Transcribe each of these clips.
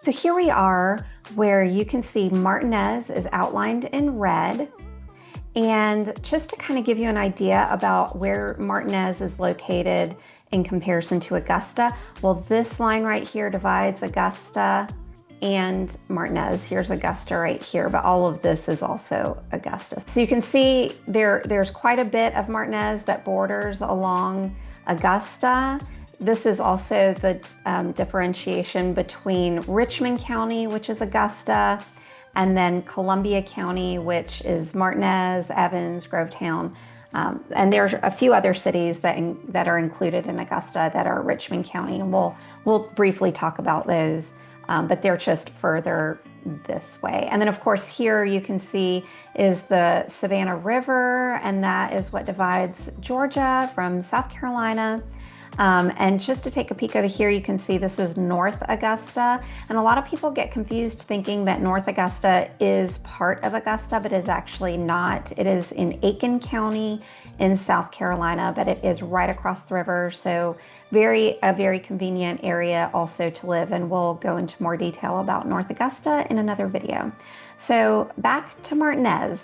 So here we are where you can see Martinez is outlined in red. And just to kind of give you an idea about where Martinez is located in comparison to Augusta, well, this line right here divides Augusta and Martinez. Here's Augusta right here, but all of this is also Augusta. So you can see there's quite a bit of Martinez that borders along Augusta. This is also the differentiation between Richmond County, which is Augusta, and then Columbia County, which is Martinez, Evans, Grovetown. And there's a few other cities that are included in Augusta that are Richmond County, and we'll briefly talk about those, but they're just further this way. And then of course here you can see is the Savannah River, and that is what divides Georgia from South Carolina. And just to take a peek over here, you can see this is North Augusta. And a lot of people get confused thinking that North Augusta is part of Augusta, but is actually not. It is in Aiken County in South Carolina, but it is right across the river. So a very convenient area also to live. And we'll go into more detail about North Augusta in another video. So back to Martinez.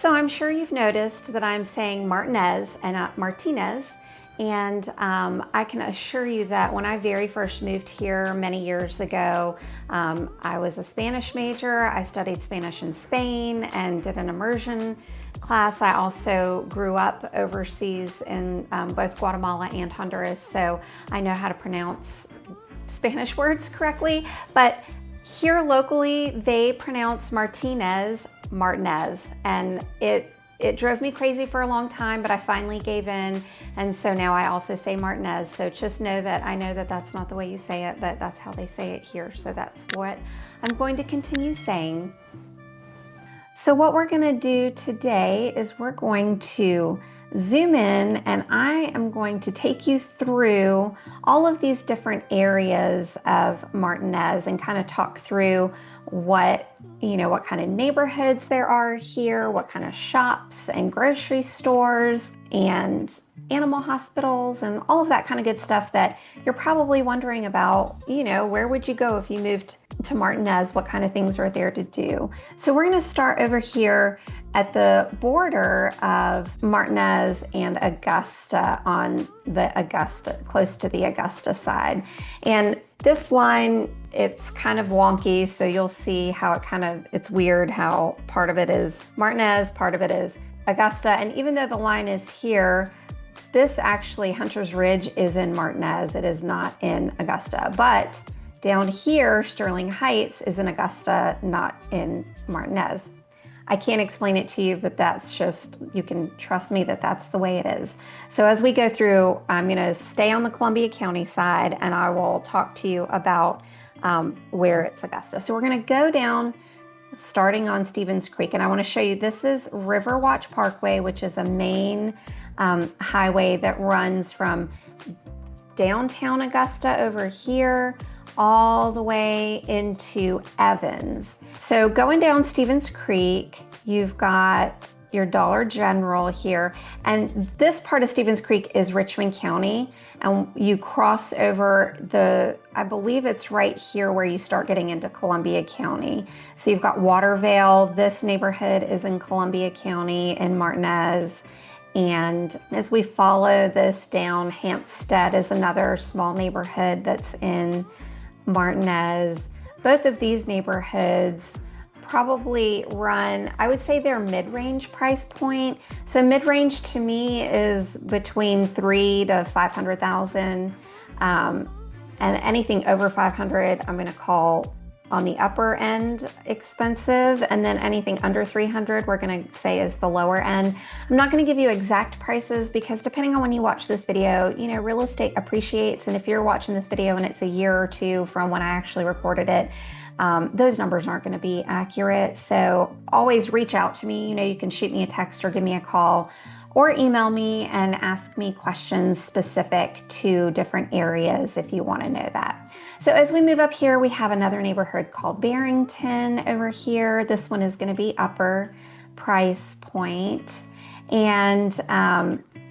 So I'm sure you've noticed that I'm saying Martinez and not Martinez. And I can assure you that when I very first moved here many years ago, I was a Spanish major. I studied Spanish in Spain and did an immersion class. I also grew up overseas in both Guatemala and Honduras, so I know how to pronounce Spanish words correctly. But here locally, they pronounce Martinez, Martinez, and it drove me crazy for a long time, but I finally gave in. And so now I also say Martinez. So just know that I know that that's not the way you say it, but that's how they say it here. So that's what I'm going to continue saying. So what we're going to do today is we're going to zoom in, and I am going to take you through all of these different areas of Martinez and kind of talk through what kind of neighborhoods there are here, what kind of shops and grocery stores and animal hospitals and all of that kind of good stuff that you're probably wondering about. Where would you go if you moved to Martinez? What kind of things are there to do? So we're going to start over here at the border of Martinez and Augusta, on the Augusta, close to the Augusta side. And this line, it's kind of wonky, so you'll see how it's weird how part of it is Martinez, part of it is Augusta. And even though the line is here, this actually, Hunter's Ridge, is in Martinez. It is not in Augusta. But down here, Sterling Heights is in Augusta, not in Martinez. I can't explain it to you, but that's just, you can trust me that that's the way it is. So as we go through, I'm going to stay on the Columbia County side, and I will talk to you about where it's Augusta. So we're going to go down starting on Stevens Creek, and I want to show you, this is Riverwatch Parkway, which is a main highway that runs from downtown Augusta over here all the way into Evans. So going down Stevens Creek, you've got your Dollar General here, and this part of Stevens Creek is Richmond County, and you cross over I believe it's right here where you start getting into Columbia County. So you've got Watervale. This neighborhood is in Columbia County in Martinez. And as we follow this down, Hampstead is another small neighborhood that's in Martinez. Both of these neighborhoods probably run, I would say they're mid-range price point. So mid-range to me is between 3 to 500,000, and anything over 500 I'm going to call on the upper end expensive, and then anything under 300 we're going to say is the lower end. I'm not going to give you exact prices because depending on when you watch this video, real estate appreciates, and if you're watching this video and it's a year or two from when I actually recorded it, those numbers aren't going to be accurate. So always reach out to me. You can shoot me a text or give me a call or email me and ask me questions specific to different areas if you want to know that. So as we move up here, we have another neighborhood called Barrington over here. This one is going to be upper price point. And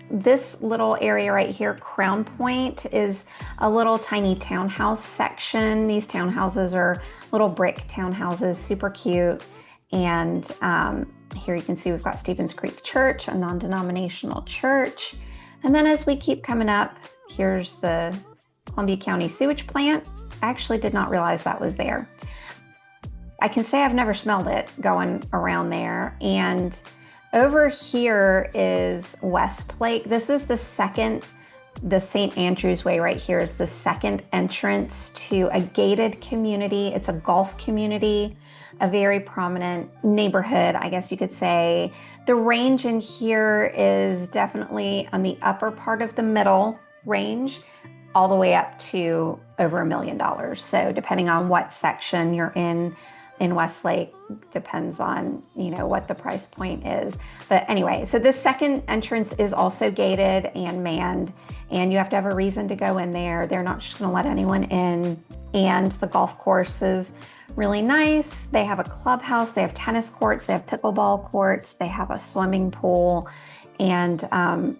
This little area right here, Crown Point, is a little tiny townhouse section. These townhouses are little brick townhouses, super cute. And here you can see we've got Stevens Creek Church, a non-denominational church. And then as we keep coming up, here's the Columbia County sewage plant. I actually did not realize that was there. I can say I've never smelled it going around there. And over here is Westlake. This is the St. Andrew's Way right here is the second entrance to a gated community. It's a golf community, a very prominent neighborhood, I guess you could say. The range in here is definitely on the upper part of the middle range, all the way up to over $1 million. So depending on what section you're in Westlake, depends on, what the price point is. But anyway, so this second entrance is also gated and manned, and you have to have a reason to go in there. They're not just gonna let anyone in. And the golf course is really nice. They have a clubhouse, they have tennis courts, they have pickleball courts, they have a swimming pool, and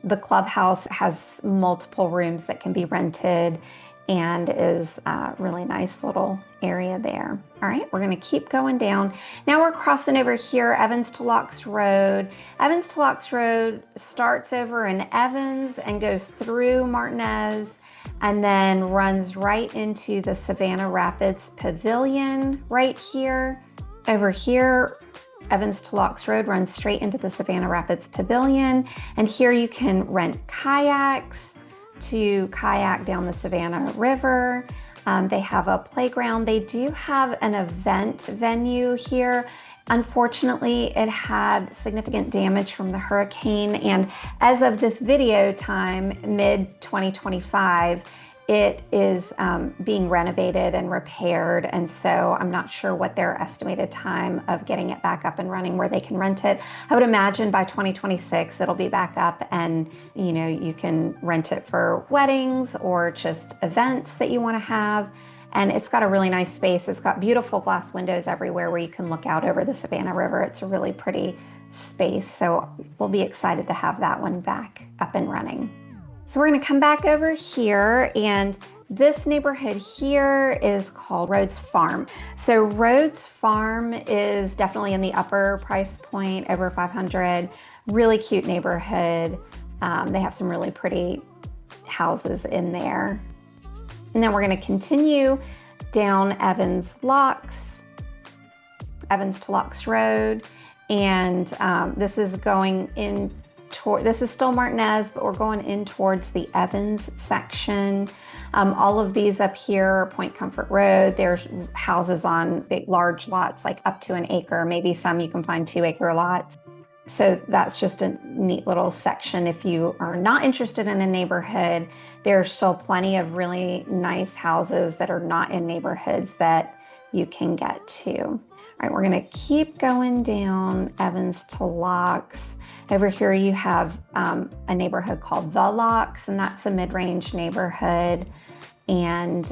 the clubhouse has multiple rooms that can be rented and is a really nice little area there. All right, we're gonna keep going down. Now we're crossing over here, Evans to Locks Road. Evans to Locks Road starts over in Evans and goes through Martinez and then runs right into the Savannah Rapids Pavilion right here. Over here, Evans to Locks Road runs straight into the Savannah Rapids Pavilion. And here you can rent kayaks to kayak down the Savannah River. They have a playground. They do have an event venue here. Unfortunately, it had significant damage from the hurricane, and as of this video time, mid-2025, it is being renovated and repaired, and so I'm not sure what their estimated time of getting it back up and running where they can rent it. I would imagine by 2026 it'll be back up, and you can rent it for weddings or just events that you want to have. And it's got a really nice space. It's got beautiful glass windows everywhere where you can look out over the Savannah River. It's a really pretty space, so we'll be excited to have that one back up and running. So we're gonna come back over here, and this neighborhood here is called Rhodes Farm. So Rhodes Farm is definitely in the upper price point, over 500. Really cute neighborhood. They have some really pretty houses in there. And then we're gonna continue down Evans to Locks Road. And this is going in this is still Martinez, but we're going in towards the Evans section. All of these up here are Point Comfort Road. There's houses on big, large lots, like up to an acre, maybe some you can find 2-acre lots. So that's just a neat little section. If you are not interested in a neighborhood, there's still plenty of really nice houses that are not in neighborhoods that you can get to. All right, we're gonna keep going down Evans to Locks. Over here you have a neighborhood called The Locks, and that's a mid-range neighborhood. And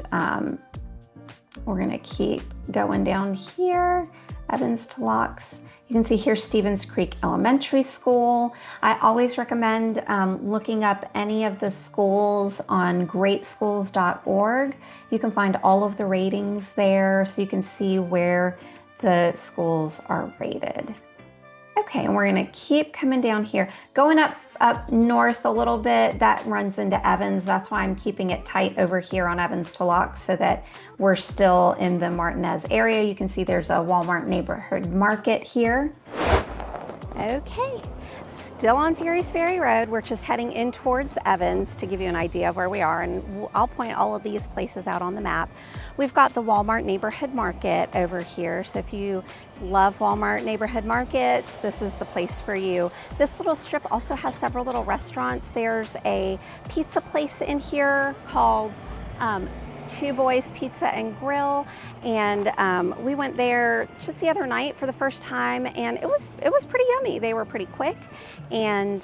we're gonna keep going down here, Evans to Locks. You can see here Stevens Creek Elementary School. I always recommend looking up any of the schools on greatschools.org. You can find all of the ratings there, so you can see where the schools are rated. Okay, and we're gonna keep coming down here. Going up north a little bit, that runs into Evans. That's why I'm keeping it tight over here on Evans to Locks, so that we're still in the Martinez area. You can see there's a Walmart neighborhood market here. Okay, still on Furys Ferry Road. We're just heading in towards Evans to give you an idea of where we are, and I'll point all of these places out on the map. We've got the Walmart neighborhood market over here, so if you love Walmart neighborhood markets, this is the place for you. This little strip also has several little restaurants. There's a pizza place in here called Two Boys Pizza and Grill, and we went there just the other night for the first time, and it was pretty yummy. They were pretty quick, and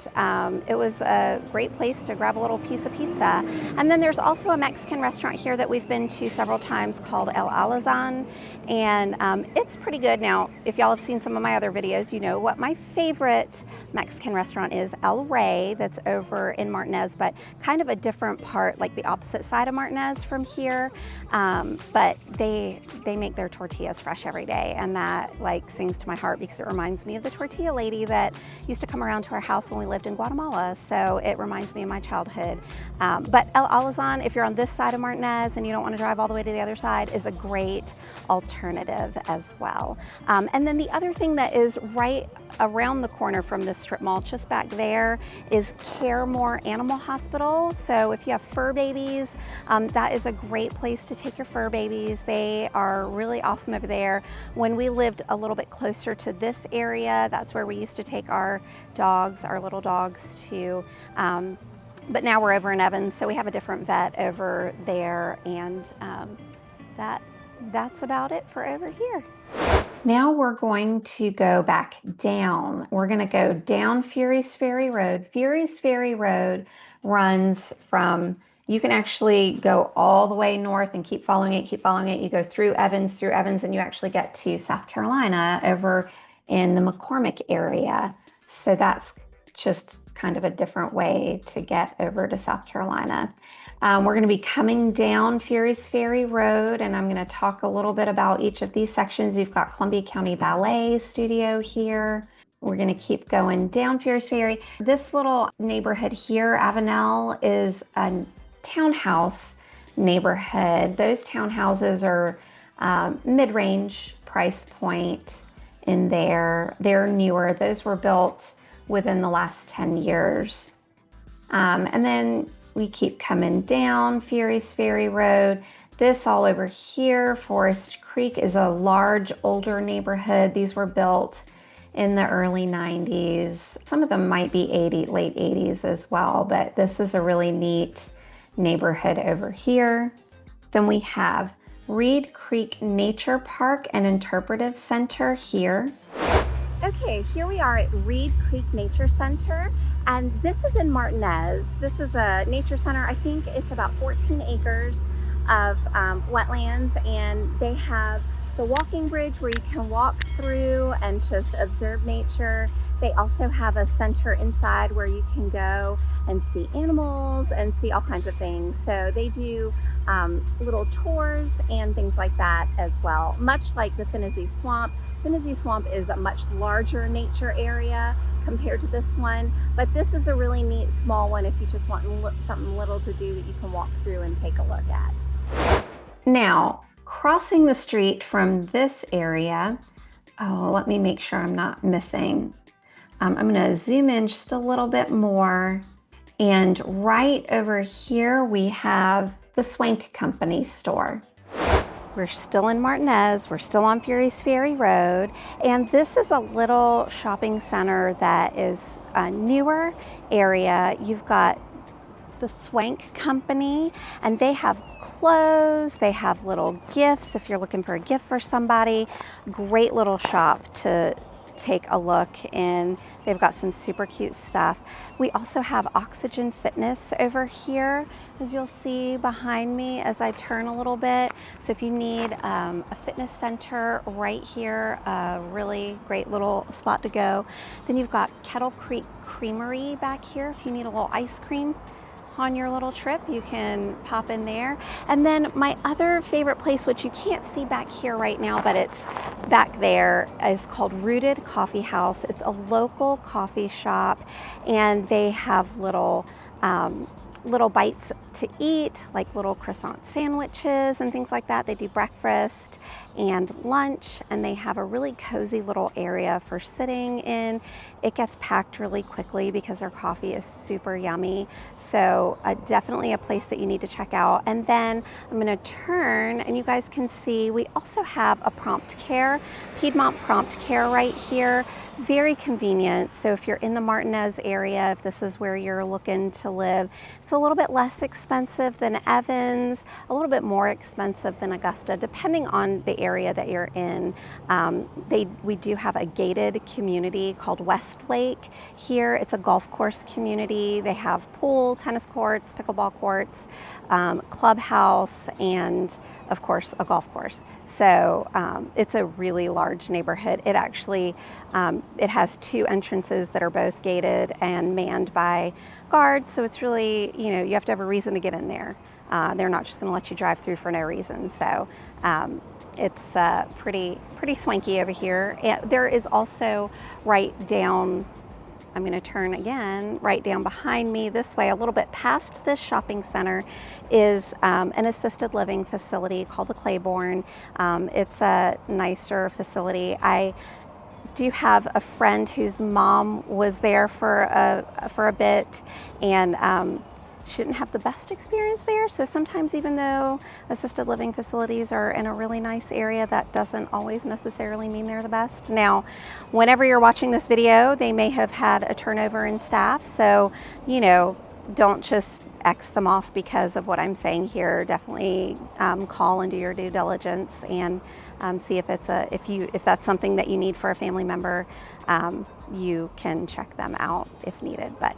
it was a great place to grab a little piece of pizza. And then there's also a Mexican restaurant here that we've been to several times called El Alazan, and it's pretty good. Now, if y'all have seen some of my other videos, you know what my favorite Mexican restaurant is, El Rey, that's over in Martinez, but kind of a different part, like the opposite side of Martinez from here. But they make their tortillas fresh every day, and that like sings to my heart because it reminds me of the tortilla lady that used to come around to our house when we lived in Guatemala. So it reminds me of my childhood. But El Alazan, if you're on this side of Martinez and you don't want to drive all the way to the other side, is a great alternative as well. And then the other thing that is right around the corner from this strip mall, just back there, is Caremore Animal Hospital. So if you have fur babies, that is a great place to take your fur babies. They are really awesome over there. When we lived a little bit closer to this area, that's where we used to take our dogs, our little dogs, to. But now we're over in Evans, so we have a different vet over there, and that's about it for over here. Now we're going to go back down. We're going to go down Fury's Ferry Road. Fury's Ferry Road runs from, you can actually go all the way north and keep following it, You go through Evans, and you actually get to South Carolina over in the McCormick area. So that's just kind of a different way to get over to South Carolina. We're going to be coming down Fury's Ferry Road, and I'm going to talk a little bit about each of these sections. You've got Columbia County Ballet Studio here. We're going to keep going down Fury's Ferry. This little neighborhood here, Avenel, is a townhouse neighborhood. Those townhouses are mid-range price point in there. They're newer. Those were built within the last 10 years. And then we keep coming down Fury's Ferry Road. This all over here, Forest Creek, is a large, older neighborhood. These were built in the early 90s. Some of them might be late 80s as well, but this is a really neat neighborhood over here. Then we have Reed Creek Nature Park and Interpretive Center here. Okay, here we are at Reed Creek Nature Center, and this is in Martinez. This is a nature center. I think it's about 14 acres of wetlands, and they have the walking bridge where you can walk through and just observe nature. They also have a center inside where you can go and see animals and see all kinds of things. So they do little tours and things like that as well, much like the Finnezee Swamp. Finnezee Swamp is a much larger nature area compared to this one, but this is a really neat small one if you just want something little to do that you can walk through and take a look at. Now, crossing the street from this area, let me make sure I'm not missing. I'm going to zoom in just a little bit more, and right over here we have the Swank Company store. We're still in Martinez, we're still on Fury's Ferry Road, and this is a little shopping center that is a newer area. You've got the Swank Company, and they have clothes, they have little gifts if you're looking for a gift for somebody. Great little shop to take a look in. They've got some super cute stuff. We also have Oxygen Fitness over here, as you'll see behind me as I turn a little bit. So if you need a fitness center right here, a really great little spot to go. Then you've got Kettle Creek Creamery back here. If you need a little ice cream on your little trip, you can pop in there. And then my other favorite place, which you can't see back here right now, but it's back there, is called Rooted Coffee House. It's a local coffee shop, and they have little bites to eat, like little croissant sandwiches and things like that. They do breakfast and lunch, and they have a really cozy little area for sitting in. It gets packed really quickly because their coffee is super yummy. So definitely a place that you need to check out. And then I'm gonna turn, and you guys can see we also have a Prompt Care, Piedmont Prompt Care right here. very convenient. So if you're in the Martinez area, if this is where you're looking to live, it's a little bit less expensive than Evans, a little bit more expensive than Augusta, depending on the area that you're in. We do have a gated community called Westlake here. It's a golf course community. They have pool, tennis courts, pickleball courts, clubhouse, and of course a golf course. So it's a really large neighborhood. It actually it has 2 entrances that are both gated and manned by guards. So it's really, you have to have a reason to get in there. They're not just going to let you drive through for no reason. So it's pretty swanky over here. And there is also right down, I'm going to turn again, right down behind me this way, a little bit past this shopping center, is an assisted living facility called the Claiborne. It's a nicer facility. I do have a friend whose mom was there for a bit, and she didn't have the best experience there. So sometimes, even though assisted living facilities are in a really nice area, that doesn't always necessarily mean they're the best. Now, whenever you're watching this video, they may have had a turnover in staff. So, don't just X them off because of what I'm saying here. Definitely call and do your due diligence and see if that's something that you need for a family member. You can check them out if needed. But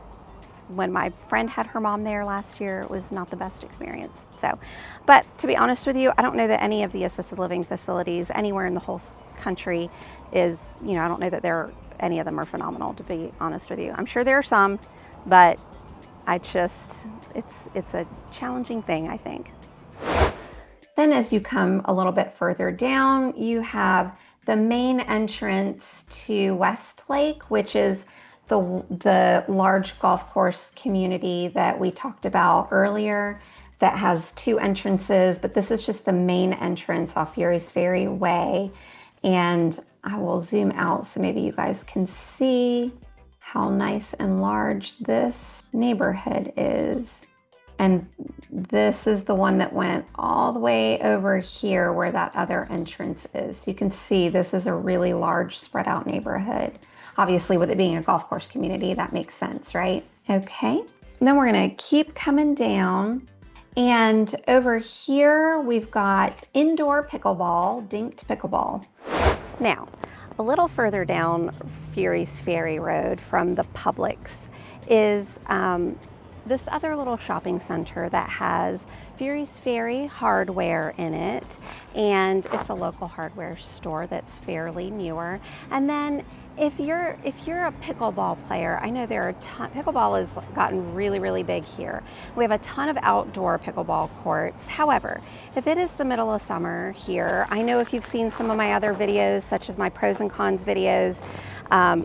when my friend had her mom there last year, it was not the best experience. So, but to be honest with you, I don't know that any of the assisted living facilities anywhere in the whole country is, I don't know that any of them are phenomenal, to be honest with you. I'm sure there are some, but it's a challenging thing, I think. Then as you come a little bit further down, you have the main entrance to Westlake, which is the large golf course community that we talked about earlier that has 2 entrances, but this is just the main entrance off Furys Ferry Way. And I will zoom out so maybe you guys can see how nice and large this neighborhood is. And this is the one that went all the way over here where that other entrance is. You can see this is a really large spread out neighborhood. Obviously, with it being a golf course community, that makes sense, right? Okay, and then we're gonna keep coming down. And over here, we've got indoor pickleball, Dinked Pickleball. Now, a little further down Furys Ferry Road from the Publix is this other little shopping center that has Furys Ferry hardware in it, and it's a local hardware store that's fairly newer. And then if you're a pickleball player, I know there are pickleball has gotten really big here. We have a ton of outdoor pickleball courts. However, if it is the middle of summer here, I know if you've seen some of my other videos, such as my pros and cons videos,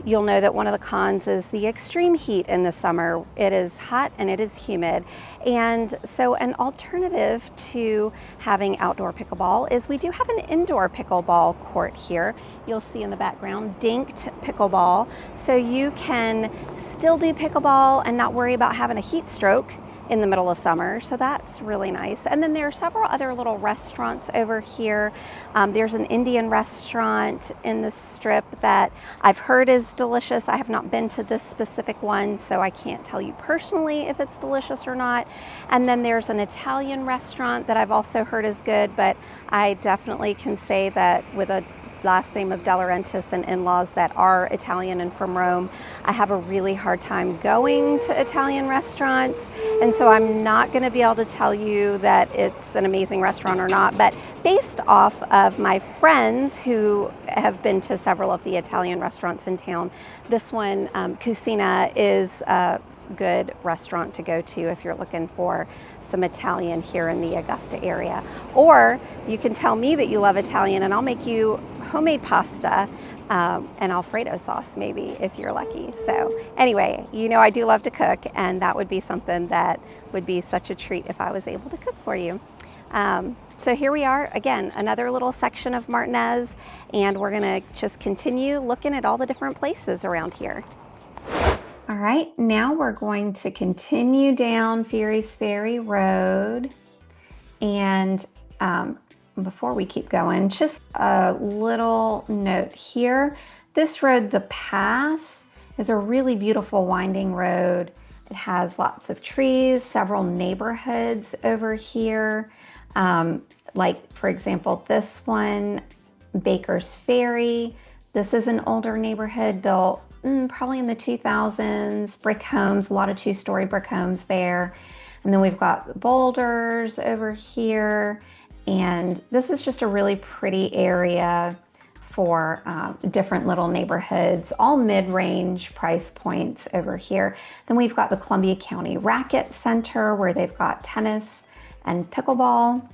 you'll know that one of the cons is the extreme heat in the summer. It is hot and it is humid. And so an alternative to having outdoor pickleball is we do have an indoor pickleball court here. You'll see in the background, Dinked Pickleball. So you can still do pickleball and not worry about having a heat stroke in the middle of summer, so that's really nice. And then there are several other little restaurants over here. There's an Indian restaurant in the strip that I've heard is delicious. I have not been to this specific one, so I can't tell you personally if it's delicious or not. And then there's an Italian restaurant that I've also heard is good, but I definitely can say that with a last name of De Laurentiis and in-laws that are Italian and from Rome, I have a really hard time going to Italian restaurants, and so I'm not going to be able to tell you that it's an amazing restaurant or not, but based off of my friends who have been to several of the Italian restaurants in town, this one, Cucina, is a good restaurant to go to if you're looking for some Italian here in the Augusta area. Or you can tell me that you love Italian and I'll make you homemade pasta and Alfredo sauce maybe if you're lucky. So anyway, I do love to cook, and that would be something that would be such a treat if I was able to cook for you. So here we are again, another little section of Martinez, and we're gonna just continue looking at all the different places around here. All right, now we're going to continue down Furys Ferry Road. And before we keep going, just a little note here. This road, the Pass, is a really beautiful winding road. It has lots of trees, several neighborhoods over here. Like, for example, this one, Baker's Ferry. This is an older neighborhood built probably in the 2000s, brick homes, a lot of two-story brick homes there. And then we've got boulders over here. And this is just a really pretty area for different little neighborhoods, all mid-range price points over here. Then we've got the Columbia County Racquet Center where they've got tennis and pickleball.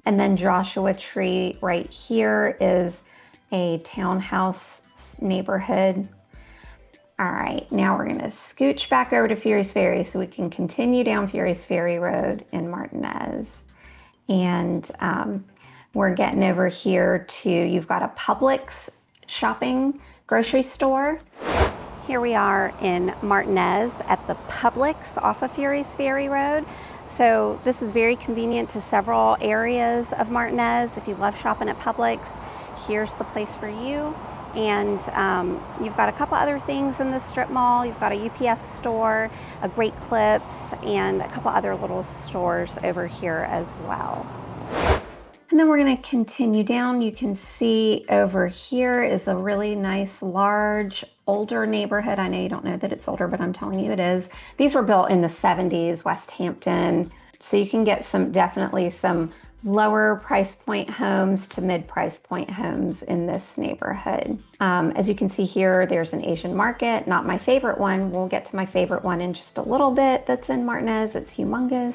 And then Joshua Tree right here is a townhouse neighborhood. All right, now we're gonna scooch back over to Furys Ferry so we can continue down Furys Ferry Road in Martinez. And we're getting over here to, you've got a Publix shopping grocery store. Here we are in Martinez at the Publix off of Furys Ferry Road. So this is very convenient to several areas of Martinez. If you love shopping at Publix, here's the place for you. And you've got a couple other things in the strip mall. You've got a UPS store, a Great Clips, and a couple other little stores over here as well. And then we're gonna continue down. You can see over here is a really nice, large, older neighborhood. I know you don't know that it's older, but I'm telling you it is. These were built in the 70s, West Hampton. So you can get definitely some lower price point homes to mid price point homes in this neighborhood. As you can see here, there's an Asian market, not my favorite one. We'll get to my favorite one in just a little bit that's in Martinez. It's humongous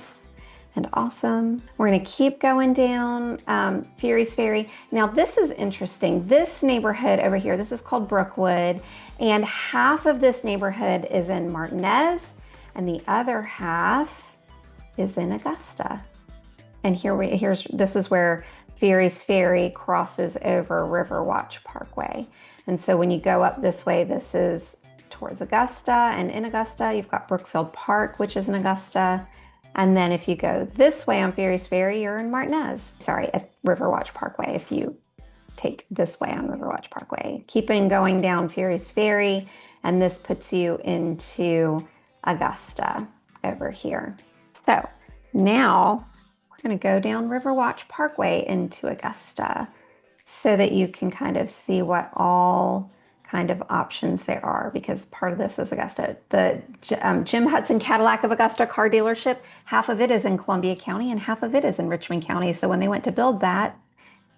and awesome. We're gonna keep going down Furys Ferry. Now this is interesting. This neighborhood over here, this is called Brookwood, and half of this neighborhood is in Martinez and the other half is in Augusta. And this is where Furys Ferry crosses over Riverwatch Parkway. And so when you go up this way, this is towards Augusta, and in Augusta, you've got Brookfield Park, which is in Augusta. And then if you go this way on Furys Ferry, you're in Martinez. Sorry, at Riverwatch Parkway, if you take this way on Riverwatch Parkway. Keeping going down Furys Ferry, and this puts you into Augusta over here. So now, we're going to go down Riverwatch Parkway into Augusta so that you can kind of see what all kind of options there are, because part of this is Augusta. The Jim Hudson Cadillac of Augusta car dealership, half of it is in Columbia County and half of it is in Richmond County. So when they went to build that,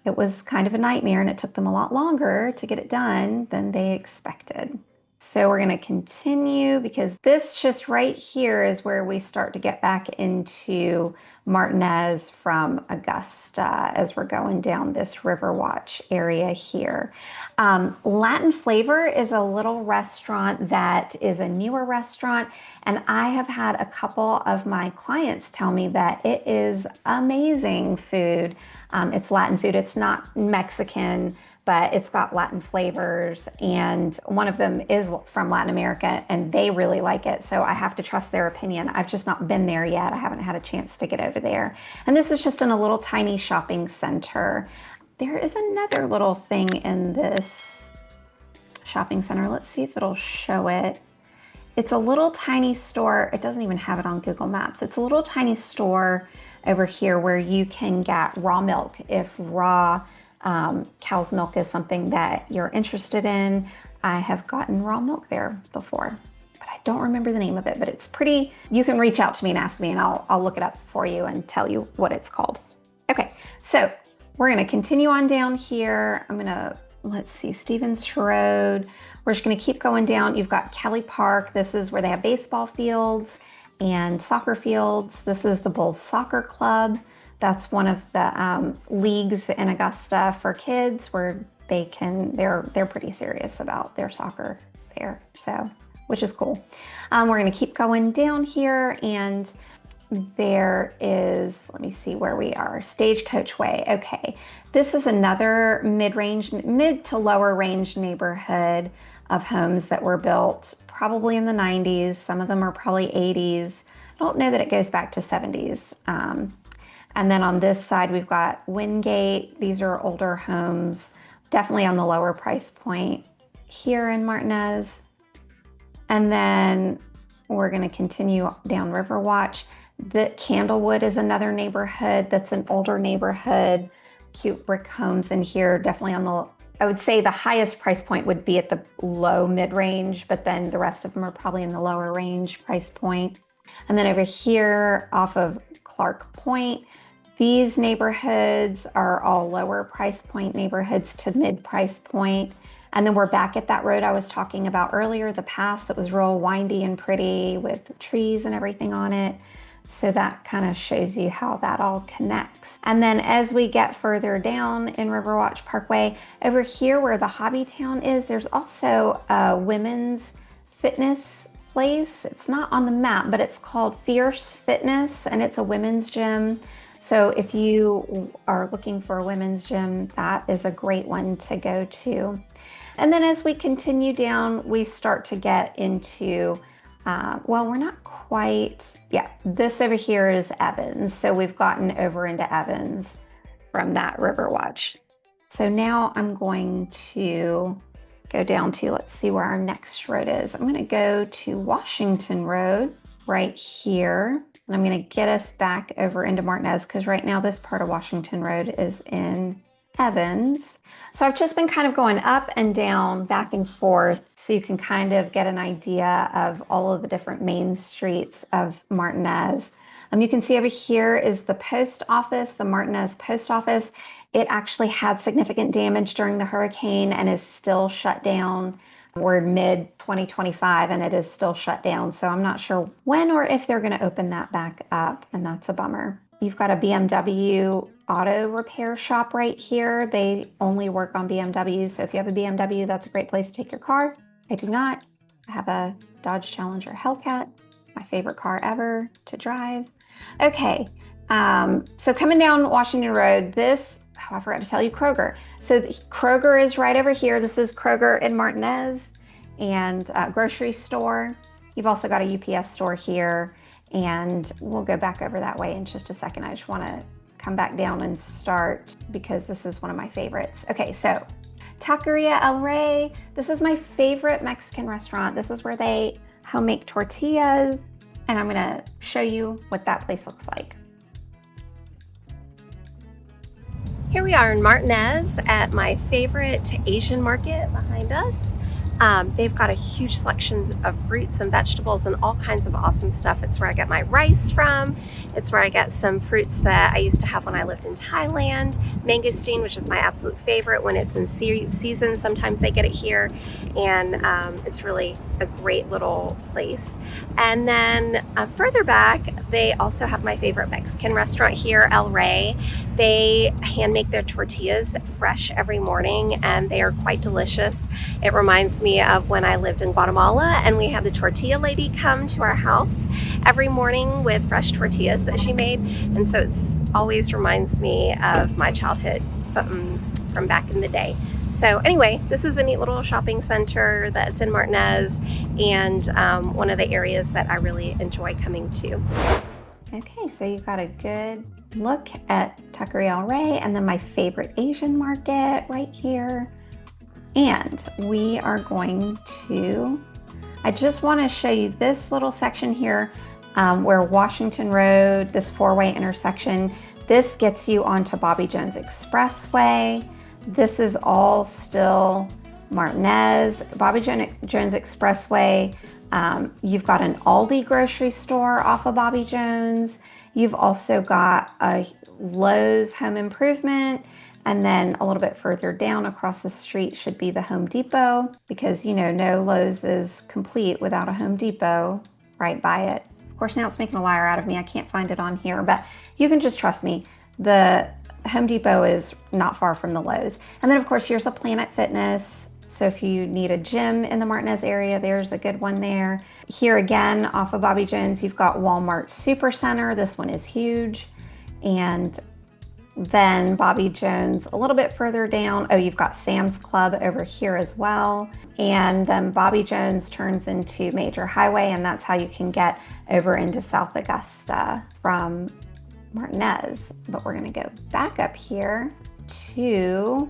it was kind of a nightmare and it took them a lot longer to get it done than they expected. So we're going to continue because this just right here is where we start to get back into Martinez from Augusta as we're going down this Riverwatch area here. Latin Flavor is a little restaurant that is a newer restaurant, and I have had a couple of my clients tell me that it is amazing food. It's Latin food. It's not Mexican, but it's got Latin flavors, and one of them is from Latin America and they really like it. So I have to trust their opinion. I've just not been there yet. I haven't had a chance to get over there. And this is just in a little tiny shopping center. There is another little thing in this shopping center. Let's see if it'll show it. It's a little tiny store. It doesn't even have it on Google Maps. It's a little tiny store over here where you can get raw milk if raw cow's milk is something that you're interested in. I have gotten raw milk there before, but I don't remember the name of it, but it's pretty. You can reach out to me and ask me and I'll look it up for you and tell you what it's called. Okay, so we're gonna continue on down here. Let's see, Stevens Road. We're just gonna keep going down. You've got Kelly Park. This is where they have baseball fields and soccer fields. This is the Bulls Soccer Club. That's one of the leagues in Augusta for kids where they're pretty serious about their soccer there, so, which is cool. We're gonna keep going down here, and there is, let me see where we are, Stagecoach Way. Okay, this is another mid to lower range neighborhood of homes that were built probably in the 90s. Some of them are probably 80s. I don't know that it goes back to 70s. And then on this side, we've got Wingate. These are older homes, definitely on the lower price point here in Martinez. And then we're going to continue down Riverwatch. The Candlewood is another neighborhood that's an older neighborhood. Cute brick homes in here, definitely on the, I would say the highest price point would be at the low mid-range, but then the rest of them are probably in the lower range price point. And then over here off of Clark Point, these neighborhoods are all lower price point neighborhoods to mid price point. And then we're back at that road I was talking about earlier, the pass that was real windy and pretty with trees and everything on it. So that kind of shows you how that all connects. And then as we get further down in Riverwatch Parkway, over here where the Hobby Town is, there's also a women's fitness place. It's not on the map, but it's called Fierce Fitness, and it's a women's gym. So if you are looking for a women's gym, that is a great one to go to. And then as we continue down, we start to get into, well, we're not quite, yeah, this over here is Evans. So we've gotten over into Evans from that Riverwatch. So now I'm going to go down to, let's see where our next road is. I'm going to go to Washington Road right here. And I'm going to get us back over into Martinez because right now this part of Washington Road is in Evans. So I've just been kind of going up and down, back and forth, so you can kind of get an idea of all of the different main streets of Martinez. You can see over here is the post office, the Martinez post office. It actually had significant damage during the hurricane and is still shut down. We're mid 2025 and it is still shut down. So I'm not sure when or if they're going to open that back up, and that's a bummer. You've got a BMW auto repair shop right here. They only work on BMWs. So if you have a BMW, that's a great place to take your car. I do not. I have a Dodge Challenger Hellcat, my favorite car ever to drive. Okay, so coming down Washington Road, this, oh, I forgot to tell you Kroger. So Kroger is right over here. This is Kroger in Martinez, and grocery store. You've also got a UPS store here. And we'll go back over that way in just a second. I just want to come back down and start because this is one of my favorites. Okay, so Taqueria El Rey. This is my favorite Mexican restaurant. This is where they home make tortillas. And I'm going to show you what that place looks like. Here we are in Martinez at my favorite Asian market behind us. They've got a huge selection of fruits and vegetables and all kinds of awesome stuff. It's where I get my rice from. It's where I get some fruits that I used to have when I lived in Thailand. Mangosteen, which is my absolute favorite when it's in season. Sometimes they get it here, and it's really a great little place. And then further back, they also have my favorite Mexican restaurant here, El Rey. They hand make their tortillas fresh every morning, and they are quite delicious. It reminds me of when I lived in Guatemala, and we had the tortilla lady come to our house every morning with fresh tortillas that she made. And so it always reminds me of my childhood from back in the day. So anyway, this is a neat little shopping center that's in Martinez, and one of the areas that I really enjoy coming to. Okay, so you've got a good look at Taqueria El Rey, and then my favorite Asian market right here. And we are going to, I just want to show you this little section here where Washington Road, this four-way intersection, this gets you onto Bobby Jones Expressway. This is all still Martinez. Bobby Jones Expressway. You've got an Aldi grocery store off of Bobby Jones. You've also got a Lowe's Home Improvement, and then a little bit further down across the street should be the Home Depot, because you know no Lowe's is complete without a Home Depot right by it. Of course, now it's making a liar out of me. I can't find it on here, but you can just trust me. The Home Depot is not far from the Lowe's. And then of course, here's a Planet Fitness. So if you need a gym in the Martinez area, there's a good one there. Here again, off of Bobby Jones, you've got Walmart Supercenter. This one is huge. And then Bobby Jones a little bit further down. Oh, you've got Sam's Club over here as well. And then Bobby Jones turns into Major Highway, and that's how you can get over into South Augusta from Martinez. But we're gonna go back up here to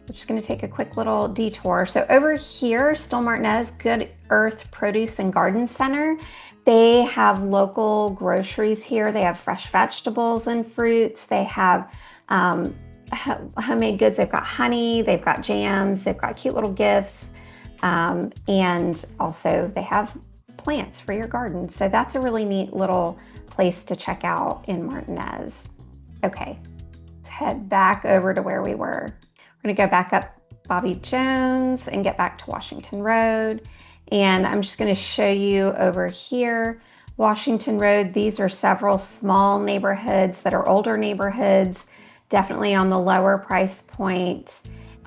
We're just going to take a quick little detour. So over here, still Martinez, Good Earth Produce and Garden Center. They have local groceries here. They have fresh vegetables and fruits. They have homemade goods. They've got honey, they've got jams, they've got cute little gifts. And also they have plants for your garden. So that's a really neat little place to check out in Martinez. Okay, let's head back over to where we were. We're gonna go back up Bobby Jones and get back to Washington Road. And I'm just gonna show you over here, Washington Road. These are several small neighborhoods that are older neighborhoods, definitely on the lower price point.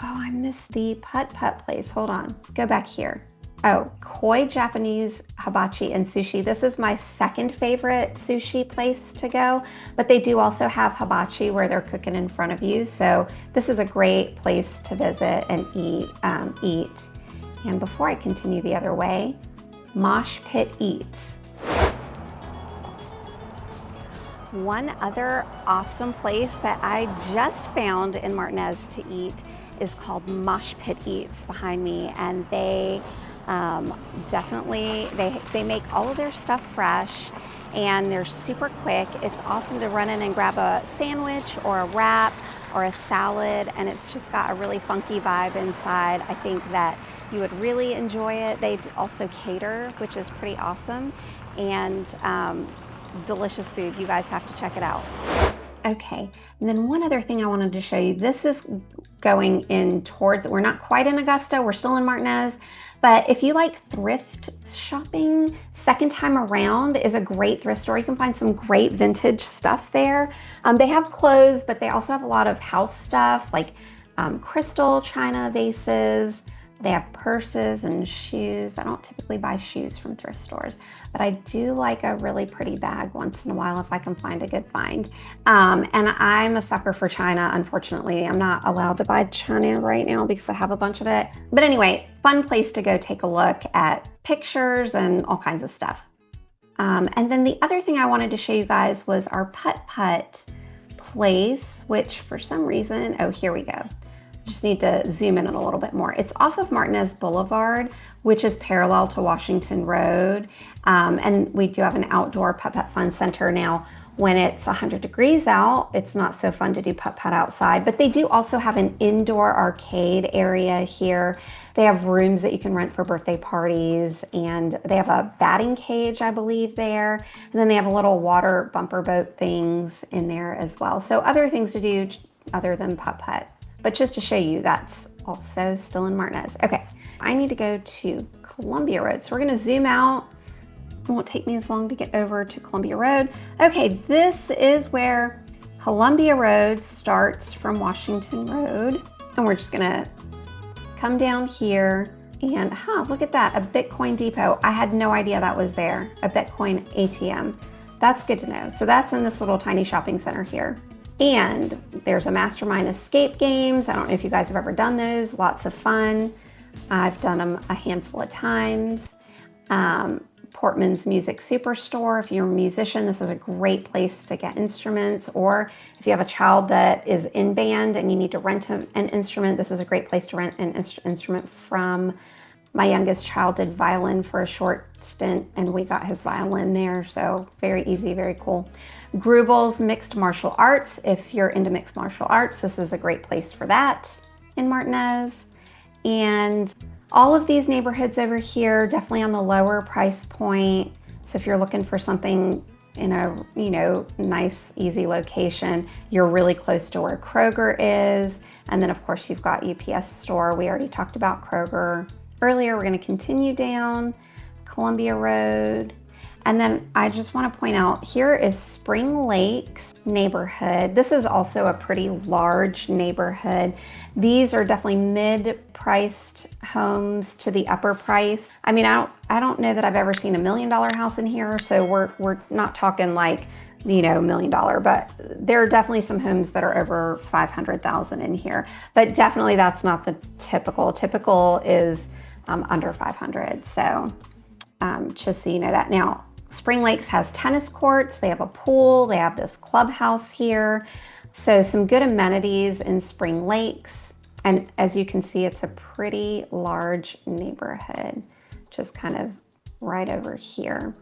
Oh, I missed the putt-putt place. Hold on, let's go back here. Oh, Koi Japanese Hibachi and Sushi. This is my second favorite sushi place to go, but they do also have hibachi where they're cooking in front of you. So this is a great place to visit and eat. And before I continue the other way, Mosh Pit Eats. One other awesome place that I just found in Martinez to eat is called Mosh Pit Eats behind me, and they definitely they make all of their stuff fresh and they're super quick. It's awesome to run in and grab a sandwich or a wrap or a salad, and it's just got a really funky vibe inside. I think that you would really enjoy it. They also cater, which is pretty awesome, and delicious food. You guys have to check it out. Okay, and then one other thing I wanted to show you. This is going in towards, we're not quite in Augusta, we're still in Martinez, but if you like thrift shopping, Second Time Around is a great thrift store. You can find some great vintage stuff there. They have clothes, but they also have a lot of house stuff like crystal china vases. They have purses and shoes. I don't typically buy shoes from thrift stores, but I do like a really pretty bag once in a while if I can find a good find. And I'm a sucker for china. Unfortunately, I'm not allowed to buy china right now because I have a bunch of it. But anyway, fun place to go take a look at pictures and all kinds of stuff. And then the other thing I wanted to show you guys was our putt-putt place, which for some reason, oh, here we go. Just need to zoom in a little bit more. It's off of Martinez Boulevard, which is parallel to Washington Road. And we do have an outdoor putt-putt fun center. Now, when it's 100 degrees out, it's not so fun to do putt-putt outside, but they do also have an indoor arcade area here. They have rooms that you can rent for birthday parties, and they have a batting cage, I believe, there. And then they have a little water bumper boat things in there as well. So other things to do other than putt-putt. But just to show you, that's also still in Martinez. Okay, I need to go to Columbia Road. So we're gonna zoom out. It won't take me as long to get over to Columbia Road. Okay, this is where Columbia Road starts from Washington Road. And we're just gonna come down here and, look at that, a Bitcoin depot. I had no idea that was there, a Bitcoin ATM. That's good to know. So that's in this little tiny shopping center here. And there's a Mastermind escape games. I don't know if you guys have ever done those. Lots of fun. I've done them a handful of times. Portman's Music Superstore. If you're a musician, this is a great place to get instruments. Or if you have a child that is in band and you need to rent an instrument, this is a great place to rent an instrument from. My youngest child did violin for a short stint, and we got his violin there. So very easy, very cool. Grubel's Mixed Martial Arts. If you're into mixed martial arts, this is a great place for that in Martinez. And all of these neighborhoods over here, definitely on the lower price point. So if you're looking for something in a, nice, easy location, you're really close to where Kroger is. And then of course you've got UPS store. We already talked about Kroger earlier. We're going to continue down Columbia Road. And then I just want to point out, here is Spring Lakes neighborhood. This is also a pretty large neighborhood. These are definitely mid-priced homes to the upper price. I mean, I don't know that I've ever seen $1 million house in here, so we're not talking like, $1 million, but there are definitely some homes that are over 500,000 in here. But definitely that's not the typical. Typical is under 500. So just so you know that. Now, Spring Lakes has tennis courts, they have a pool, they have this clubhouse here. So some good amenities in Spring Lakes. And as you can see, it's a pretty large neighborhood, just kind of right over here.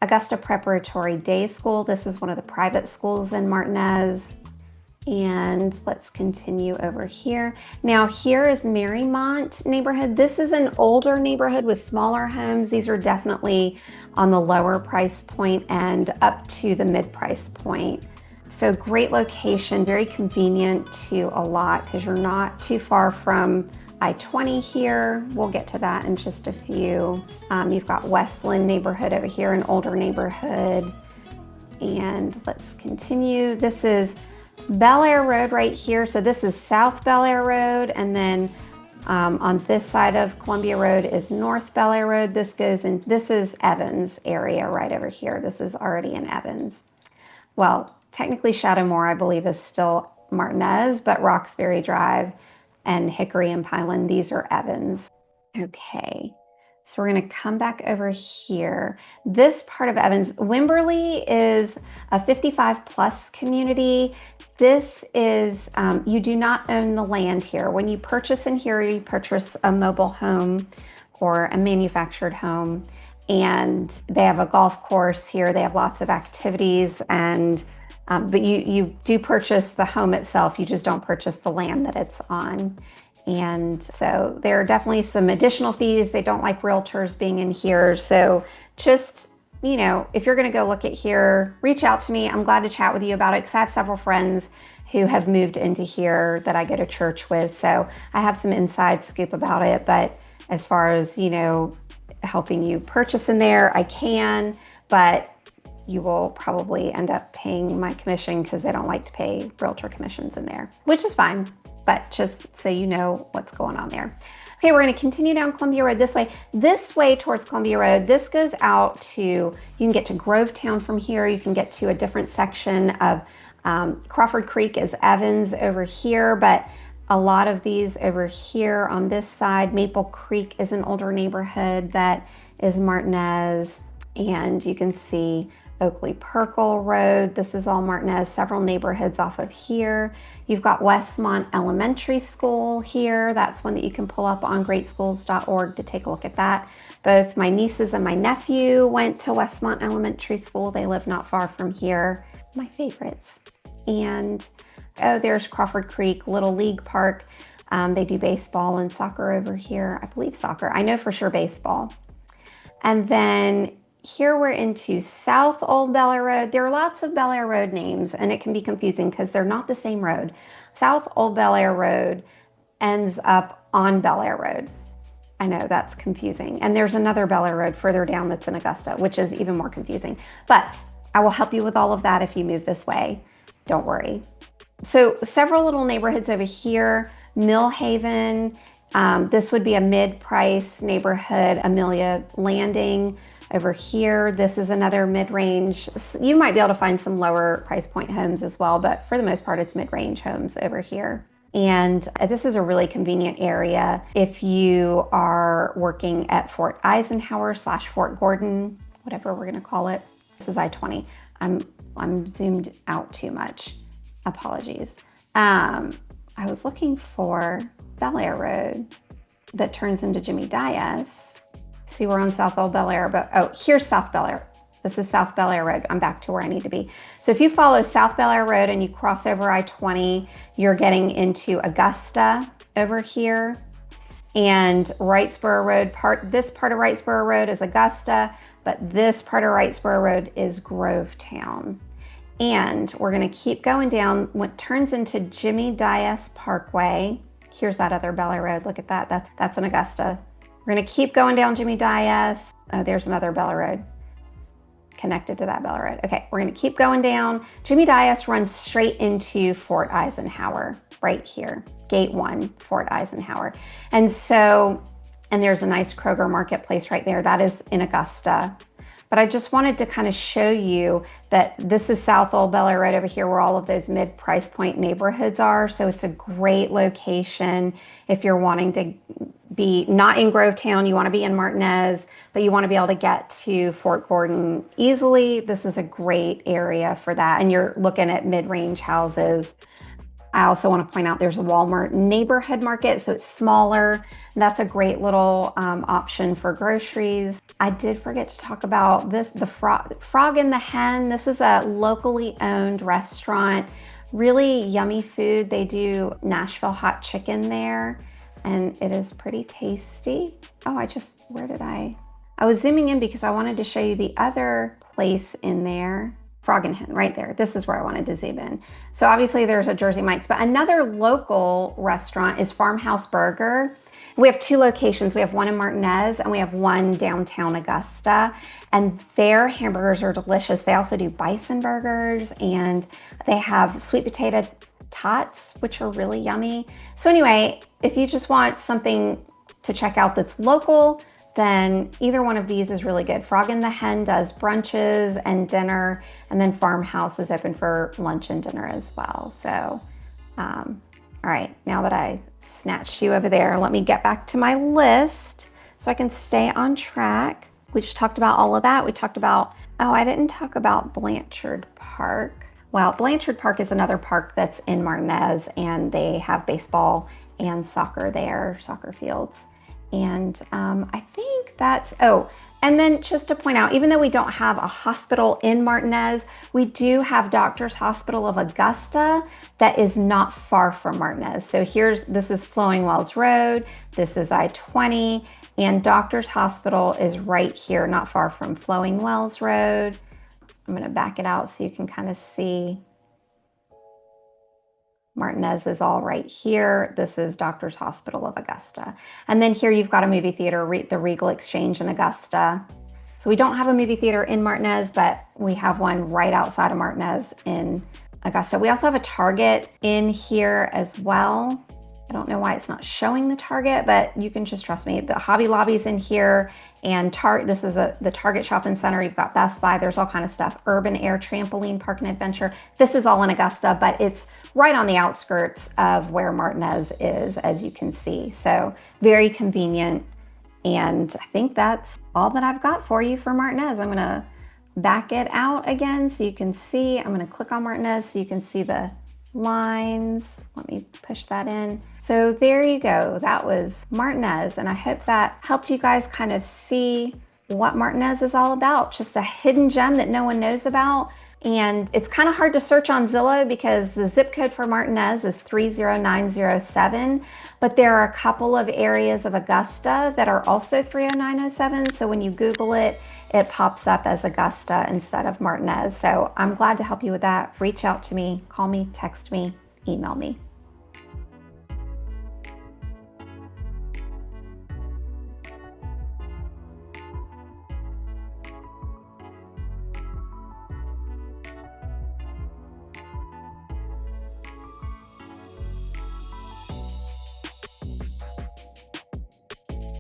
Augusta Preparatory Day School. This is one of the private schools in Martinez. And let's continue over here. Now here is Marymount neighborhood. This is an older neighborhood with smaller homes. These are definitely on the lower price point and up to the mid price point. So great location, very convenient to a lot because you're not too far from I-20 here. We'll get to that in just a few. You've got Westland neighborhood over here, an older neighborhood. And let's continue. This is Bel Air Road right here. So this is South Bel Air Road. And then on this side of Columbia Road is North Bel Air Road. This goes in, this is Evans area right over here. This is already in Evans. Well, technically Shadowmore, I believe, is still Martinez, but Roxbury Drive and Hickory and Pineland, these are Evans. Okay, so we're gonna come back over here. This part of Evans, Wimberley is a 55 plus community. This is, you do not own the land here. When you purchase in here, you purchase a mobile home or a manufactured home, and they have a golf course here. They have lots of activities, and but you do purchase the home itself. You just don't purchase the land that it's on. And so there are definitely some additional fees. They don't like realtors being in here. So just, you know, if you're going to go look at here, reach out to me. I'm glad to chat with you about it because I have several friends who have moved into here that I go to church with. So I have some inside scoop about it. But as far as, you know, helping you purchase in there, I can, but you will probably end up paying my commission because they don't like to pay realtor commissions in there, which is fine, but just so you know what's going on there. Okay, we're going to continue down Columbia Road this way. This way towards Columbia Road, this goes out to, you can get to Grovetown from here. You can get to a different section of Crawford Creek is Evans over here, but a lot of these over here on this side, Maple Creek is an older neighborhood that is Martinez, and you can see Oakley Perkle Road. This is all Martinez, several neighborhoods off of here. You've got Westmont Elementary School here. That's one that you can pull up on greatschools.org to take a look at that. Both my nieces and my nephew went to Westmont Elementary School. They live not far from here. My favorites. And oh, there's Crawford Creek Little League Park. They do baseball and soccer over here. I believe soccer. I know for sure baseball. And then here we're into South Old Bel Air Road. There are lots of Bel Air Road names, and it can be confusing because they're not the same road. South Old Bel Air Road ends up on Bel Air Road. I know that's confusing. And there's another Bel Air Road further down that's in Augusta, which is even more confusing. But I will help you with all of that if you move this way. Don't worry. So several little neighborhoods over here. Millhaven, this would be a mid-price neighborhood. Amelia Landing. Over here, this is another mid-range. You might be able to find some lower price point homes as well, but for the most part, it's mid-range homes over here. And this is a really convenient area if you are working at Fort Eisenhower / Fort Gordon, whatever we're gonna call it. This is I-20. I'm zoomed out too much. Apologies. I was looking for Bel Air Road that turns into Jimmy Dias. See, we're on South Old Bel Air, but oh, here's South Bel Air. This is South Bel Air Road. I'm back to where I need to be. So if you follow South Bel Air Road and you cross over I-20, you're getting into Augusta over here. And Wrightsboro Road, this part of Wrightsboro Road is Augusta, but this part of Wrightsboro Road is Grovetown. And we're gonna keep going down what turns into Jimmy Dias Parkway. Here's that other Bel Air Road. Look at that. That's in Augusta. We're gonna keep going down Jimmy Dias. Oh, there's another Bel Air Road connected to that Bel Air Road. Okay, we're gonna keep going down. Jimmy Dias runs straight into Fort Eisenhower right here. Gate 1, Fort Eisenhower. And there's a nice Kroger Marketplace right there. That is in Augusta. But I just wanted to kind of show you that this is South Old Bel Air right over here where all of those mid-price point neighborhoods are. So it's a great location if you're wanting to be not in Grovetown, you want to be in Martinez, but you want to be able to get to Fort Gordon easily. This is a great area for that. And you're looking at mid-range houses. I also want to point out there's a Walmart neighborhood market, so it's smaller. That's a great little option for groceries. I did forget to talk about this, the Frog and the Hen. This is a locally owned restaurant. Really yummy food. They do Nashville hot chicken there, and it is pretty tasty. Oh, I was zooming in because I wanted to show you the other place in there. Frog and Hen, right there. This is where I wanted to zoom in. So obviously there's a Jersey Mike's, but another local restaurant is Farmhouse Burger. We have two locations. We have one in Martinez and we have one downtown Augusta, and their hamburgers are delicious. They also do bison burgers, and they have sweet potato tots, which are really yummy. So anyway, if you just want something to check out that's local, then either one of these is really good. Frog and the Hen does brunches and dinner, and then Farmhouse is open for lunch and dinner as well. So, all right, now that I snatched you over there, let me get back to my list so I can stay on track. We just talked about all of that. We talked about, oh, I didn't talk about Blanchard Park. Well, Blanchard Park is another park that's in Martinez, and they have baseball and soccer there, soccer fields. And I think that's, oh, and then just to point out, even though we don't have a hospital in Martinez, we do have Doctors Hospital of Augusta that is not far from Martinez. So this is Flowing Wells Road, this is I-20, and Doctors Hospital is right here, not far from Flowing Wells Road. I'm gonna back it out so you can kind of see. Martinez is all right here. This is Doctors Hospital of Augusta. And then here you've got a movie theater, the Regal Exchange in Augusta. So we don't have a movie theater in Martinez, but we have one right outside of Martinez in Augusta. We also have a Target in here as well. I don't know why it's not showing the Target, but you can just trust me. The Hobby Lobby's in here, and this is the Target shopping center. You've got Best Buy. There's all kind of stuff. Urban Air Trampoline Park and Adventure. This is all in Augusta, but it's right on the outskirts of where Martinez is, as you can see. So very convenient. And I think that's all that I've got for you for Martinez. I'm gonna back it out again so you can see. I'm gonna click on Martinez so you can see the lines. Let me push that in. So there you go. That was Martinez, and I hope that helped you guys kind of see what Martinez is all about. Just a hidden gem that no one knows about. And it's kind of hard to search on Zillow because the zip code for Martinez is 30907, but there are a couple of areas of Augusta that are also 30907. So when you Google it, it pops up as Augusta instead of Martinez. So I'm glad to help you with that. Reach out to me, call me, text me, email me.